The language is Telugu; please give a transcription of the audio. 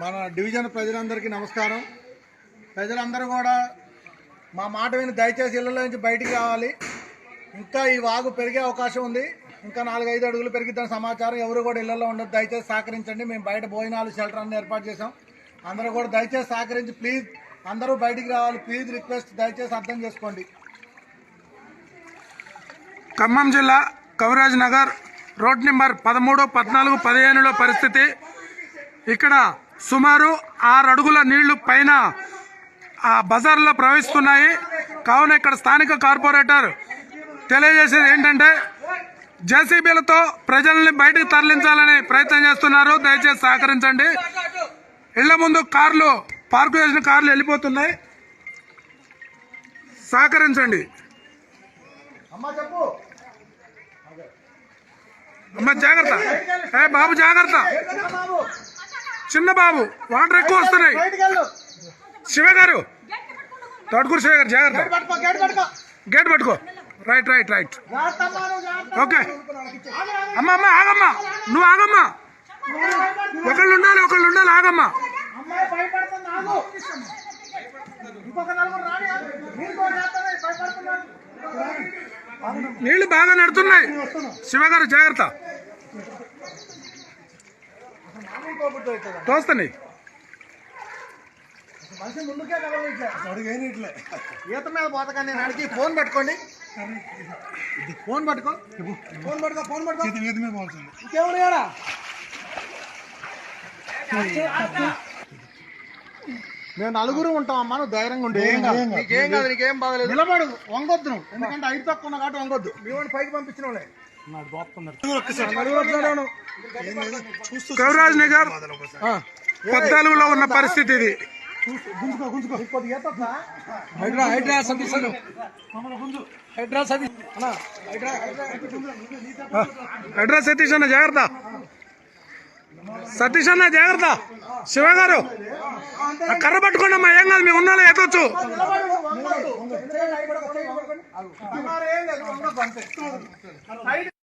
మన డివిజన్ ప్రజలందరికీ నమస్కారం. ప్రజలందరూ కూడా మా మాట విని దయచేసి ఇళ్లలో నుంచి బయటికి రావాలి. ఇంకా ఈ వాగు పెరిగే అవకాశం ఉంది. ఇంకా 4-5 అడుగులు పెరిగిద్దని సమాచారం. ఎవరు కూడా ఇళ్లలో ఉండదు. దయచేసి సహకరించండి. మేము బయట భోజనాలు షెల్టర్ అన్ని ఏర్పాటు చేసాం. అందరూ కూడా దయచేసి సహకరించి ప్లీజ్ అందరూ బయటికి రావాలి. ప్లీజ్ రిక్వెస్ట్, దయచేసి అర్థం చేసుకోండి. ఖమ్మం జిల్లా కవిరాజ్ నగర్ రోడ్ నెంబర్ 13, 14, 15లో పరిస్థితి. ఇక్కడ సుమారు 6 అడుగుల నీళ్లు పైన ఆ బజార్లో ప్రవహిస్తున్నాయి. కావున ఇక్కడ స్థానిక కార్పొరేటర్ తెలియజేసేది ఏంటంటే జేసీబీలతో ప్రజల్ని బయటకు తరలించాలని ప్రయత్నం చేస్తున్నారు. దయచేసి సహకరించండి. ఇళ్ల ముందు కార్లు పార్కు చేసిన కార్లు వెళ్ళిపోతున్నాయి. సహకరించండి. అమ్మ జాగ్రత్త, బాబు జాగ్రత్త, చిన్న బాబు, వాటర్ ఎక్కువ వస్తున్నాయి. శివ గారు, తోటకూరు శివ గారు జాగ్రత్త, గేట్ పట్టుకో. Right right right okay. అమ్మ అమ్మ ఆగమ్మా, నువ్వు ఆగమ్మా. ఒకళ్ళు ఉండాలి ఆగమ్మా. నీళ్లు బాగా నడుతున్నాయి. శివగారు జాగ్రత్త, తోస్తాయి. ఈత మీద పోతకండి. నేను అడిగి ఫోన్ పెట్టుకోండి. ఫోన్ పట్టుకో. ఇంకెవరు ఏడా మేము 4 ఉంటాం అమ్మా. నువ్వు ధైర్యంగా ఉండే. నీకేం కాదు, నీకేం బాగలేదు. నిలబడు, వంగొద్దు నువ్వు. ఎందుకంటే 5 తక్కువ ఉన్న కాబట్టి వంగొద్దు. మీ వాడిని పైకి పంపించిన వాళ్ళే. కవిరాజ్ నగర్ 14లో ఉన్న పరిస్థితి ఇది. హైడ్రా సతీష్ అన్న జాగ్రత్త, సతీష్ అన్న జాగ్రత్త. శివ గారు కర్ర పట్టుకోండి అమ్మా. ఏం కాదు, మేము ఉన్నాలో ఎత్తొచ్చు.